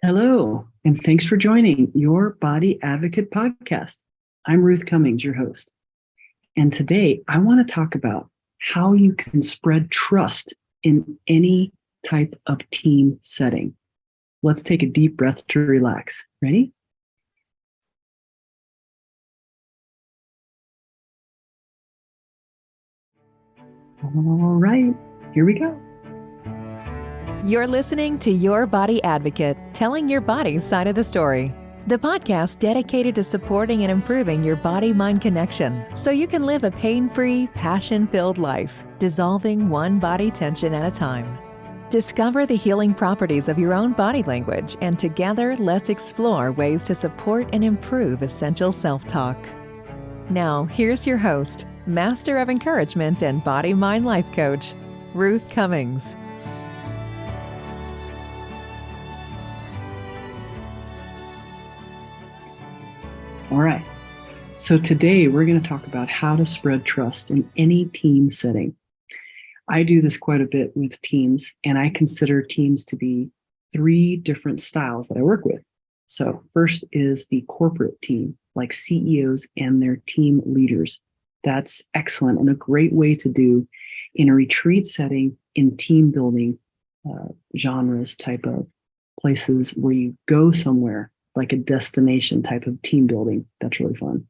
Hello, and thanks for joining your Body Advocate podcast. I'm Ruth Cummings, your host. And today I want to talk about how you can spread trust in any type of team setting. Let's take a deep breath to relax. Ready? All right, here we go. You're listening to Your Body Advocate, telling your body's side of the story. The podcast dedicated to supporting and improving your body-mind connection so you can live a pain-free, passion-filled life, dissolving one body tension at a time. Discover the healing properties of your own body language, and together let's explore ways to support and improve essential self-talk. Now, here's your host, Master of Encouragement and Body-Mind Life Coach, Ruth Cummings. All right. So today we're going to talk about how to spread trust in any team setting. I do this quite a bit with teams, and I consider teams to be three different styles that I work with. So first is the corporate team, like CEOs and their team leaders. That's excellent and a great way to do in a retreat setting, in team building genres type of places where you go somewhere, like a destination type of team building. That's really fun.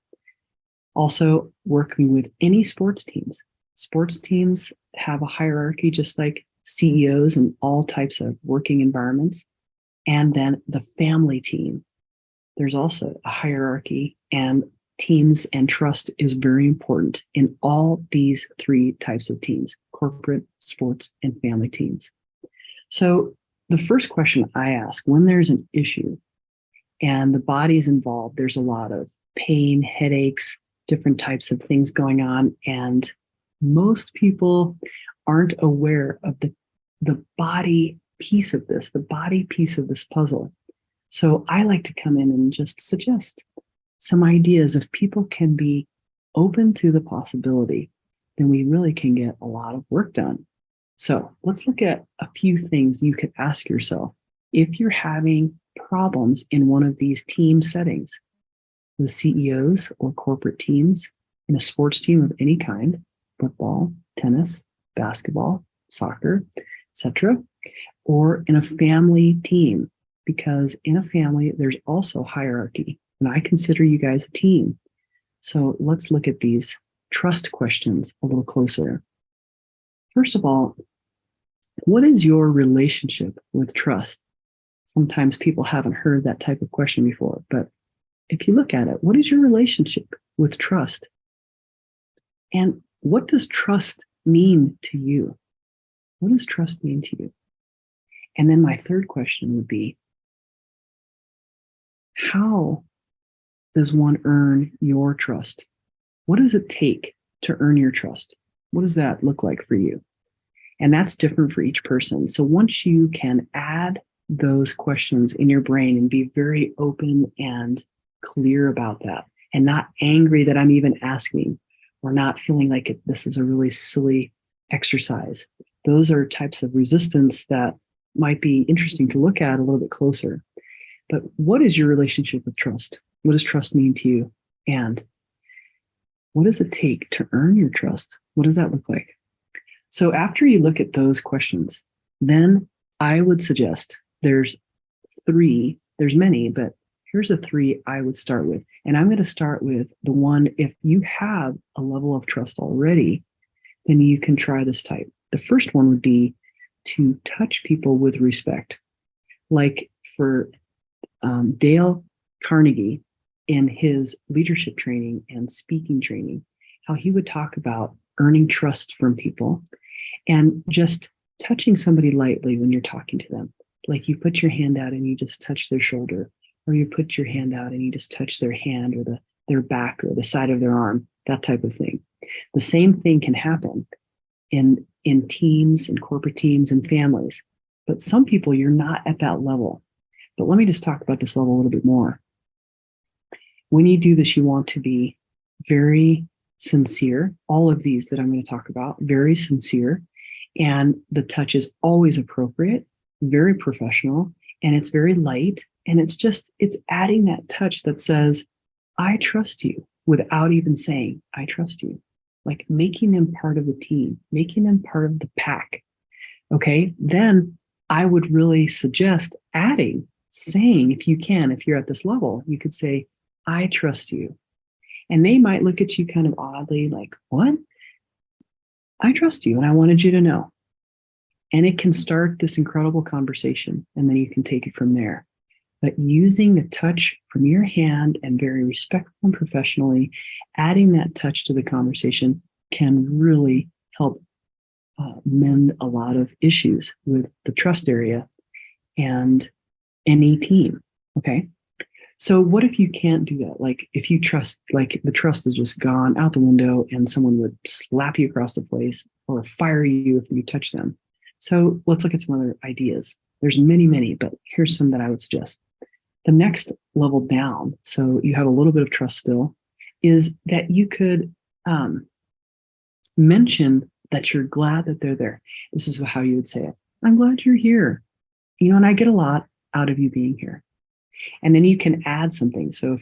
Also, working with any sports teams. Sports teams have a hierarchy just like CEOs and all types of working environments. And then the family team. There's also a hierarchy, and teams and trust is very important in all these three types of teams: corporate, sports, and family teams. So the first question I ask when there's an issue and the body's involved, there's a lot of pain, headaches, different types of things going on. And most people aren't aware of the body piece of this, the body piece of this puzzle. So I like to come in and just suggest some ideas. If people can be open to the possibility, then we really can get a lot of work done. So let's look at a few things you could ask yourself if you're having problems in one of these team settings, with CEOs or corporate teams, in a sports team of any kind, football, tennis, basketball, soccer, etc., or in a family team, because in a family, there's also hierarchy, and I consider you guys a team. So let's look at these trust questions a little closer. First of all, what is your relationship with trust? Sometimes people haven't heard that type of question before, but if you look at it, what is your relationship with trust? And what does trust mean to you? What does trust mean to you? And then my third question would be, how does one earn your trust? What does it take to earn your trust? What does that look like for you? And that's different for each person. So once you can add those questions in your brain and be very open and clear about that, and not angry that I'm even asking, or not feeling like this is a really silly exercise. Those are types of resistance that might be interesting to look at a little bit closer. But what is your relationship with trust? What does trust mean to you? And what does it take to earn your trust? What does that look like? So after you look at those questions, then I would suggest there's many, but here's the three I would start with. And I'm going to start with the one, if you have a level of trust already, then you can try this type. The first one would be to touch people with respect. Like for Dale Carnegie in his leadership training and speaking training, how he would talk about earning trust from people and just touching somebody lightly when you're talking to them. Like you put your hand out and you just touch their shoulder, or you put your hand out and you just touch their hand or their back or the side of their arm, that type of thing. The same thing can happen in teams, in corporate teams and families. But some people, you're not at that level. But let me just talk about this level a little bit more. When you do this, you want to be very sincere. All of these that I'm going to talk about, very sincere. And the touch is always appropriate, very professional, and it's very light. And it's adding that touch that says, I trust you without even saying, I trust you. Like making them part of the team, making them part of the pack. Okay. Then I would really suggest saying, if you can, if you're at this level, you could say, I trust you. And they might look at you kind of oddly, like, what? I trust you. And I wanted you to know. And it can start this incredible conversation. And then you can take it from there. But using the touch from your hand and very respectful and professionally, adding that touch to the conversation can really help mend a lot of issues with the trust area and any team. Okay. So what if you can't do that? Like if you trust, like the trust is just gone out the window and someone would slap you across the face or fire you if you touch them. So let's look at some other ideas. There's many, many, but here's some that I would suggest. The next level down, so you have a little bit of trust still, is that you could mention that you're glad that they're there. This is how you would say it. I'm glad you're here. And I get a lot out of you being here. And then you can add something. So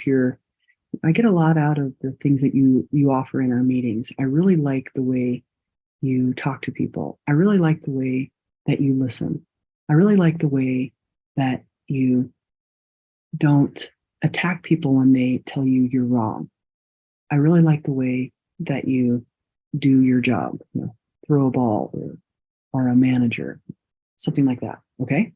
I get a lot out of the things that you offer in our meetings. I really like the way you talk to people. I really like the way that you listen. I really like the way that you don't attack people when they tell you you're wrong. I really like the way that you do your job, throw a ball or a manager, something like that. Okay.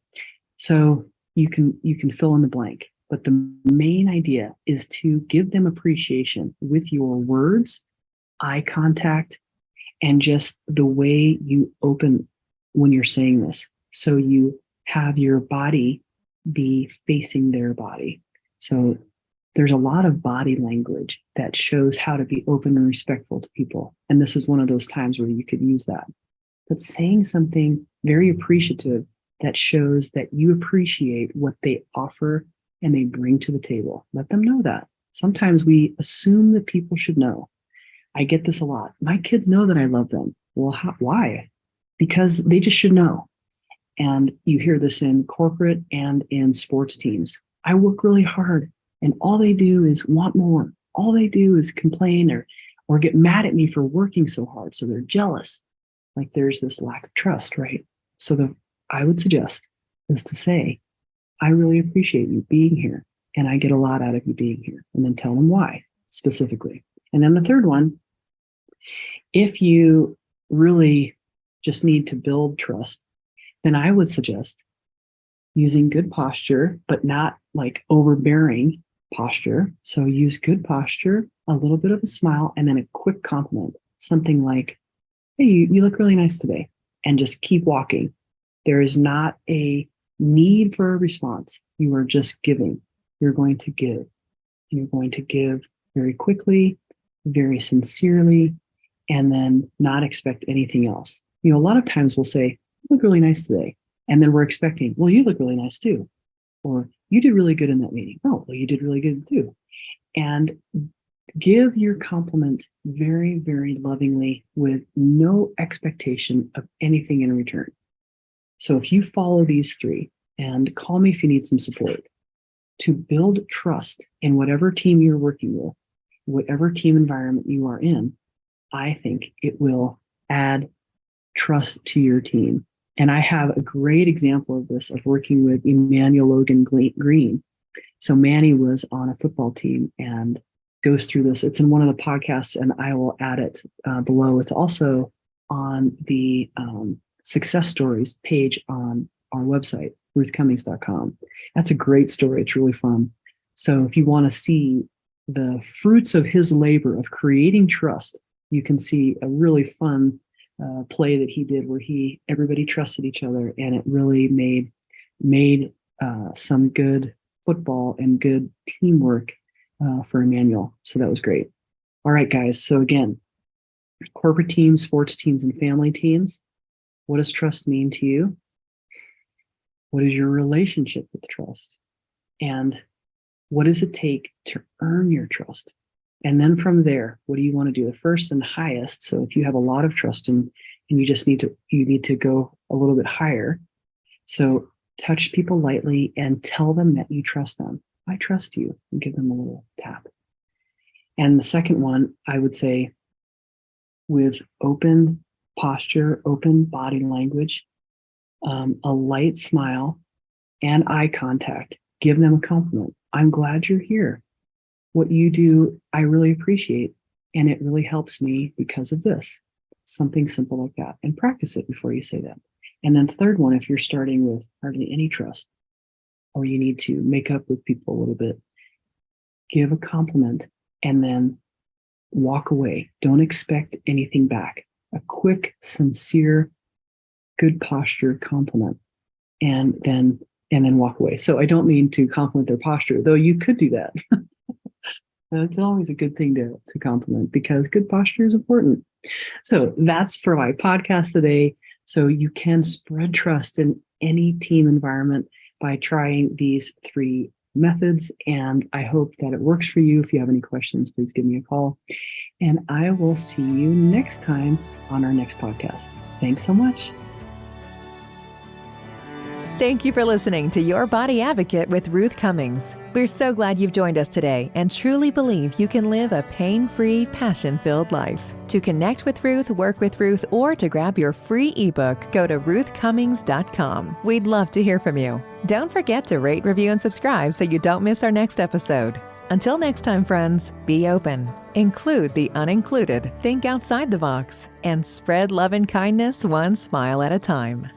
So you can fill in the blank, but the main idea is to give them appreciation with your words, eye contact, and just the way you open when you're saying this. So you have your body be facing their body. So there's a lot of body language that shows how to be open and respectful to people. And this is one of those times where you could use that. But saying something very appreciative that shows that you appreciate what they offer and they bring to the table. Let them know that. Sometimes we assume that people should know. I get this a lot. My kids know that I love them. Well, why? Because they just should know. And you hear this in corporate and in sports teams. I work really hard and all they do is want more. All they do is complain or get mad at me for working so hard. So they're jealous. Like there's this lack of trust, right? So I would suggest is to say, I really appreciate you being here and I get a lot out of you being here. And then tell them why specifically. And then the third one, if you really just need to build trust, then I would suggest using good posture, but not like overbearing posture. So use good posture, a little bit of a smile, and then a quick compliment. Something like, hey, you look really nice today. And just keep walking. There is not a need for a response. You are just giving. You're going to give. You're going to give very quickly, very sincerely, and then not expect anything else. A lot of times we'll say, you look really nice today. And then we're expecting, well, you look really nice too. Or you did really good in that meeting. Oh, well, you did really good too. And give your compliment very, very lovingly with no expectation of anything in return. So if you follow these three, and call me if you need some support, to build trust in whatever team you're working with, whatever team environment you are in, I think it will add trust to your team. And I have a great example of this, of working with Emmanuel Logan Green. So Manny was on a football team and goes through this. It's in one of the podcasts, and I will add it below. It's also on the success stories page on our website, ruthcummings.com. That's a great story. It's really fun. So if you want to see the fruits of his labor of creating trust, you can see a really fun play that he did where everybody trusted each other, and it really made some good football and good teamwork for Emmanuel. So that was great. All right, guys. So again, corporate teams, sports teams, and family teams. What does trust mean to you? What is your relationship with trust? And what does it take to earn your trust? And then from there, what do you want to do? The first and highest. So if you have a lot of trust and you just need to go a little bit higher. So touch people lightly and tell them that you trust them. I trust you, and give them a little tap. And the second one, I would say, with open posture, open body language, a light smile, and eye contact, give them a compliment. I'm glad you're here. What you do, I really appreciate, and it really helps me because of this. Something simple like that, and practice it before you say that. And then third one, if you're starting with hardly any trust, or you need to make up with people a little bit, give a compliment and then walk away. Don't expect anything back. A quick, sincere, good posture compliment, and then walk away. So I don't mean to compliment their posture, though you could do that. It's always a good thing to compliment, because good posture is important. So that's for my podcast today. So you can spread trust in any team environment by trying these 3 methods. And I hope that it works for you. If you have any questions, please give me a call. And I will see you next time on our next podcast. Thanks so much. Thank you for listening to Your Body Advocate with Ruth Cummings. We're so glad you've joined us today and truly believe you can live a pain-free, passion-filled life. To connect with Ruth, work with Ruth, or to grab your free ebook, go to ruthcummings.com. We'd love to hear from you. Don't forget to rate, review, and subscribe so you don't miss our next episode. Until next time, friends, be open, include the unincluded, think outside the box, and spread love and kindness one smile at a time.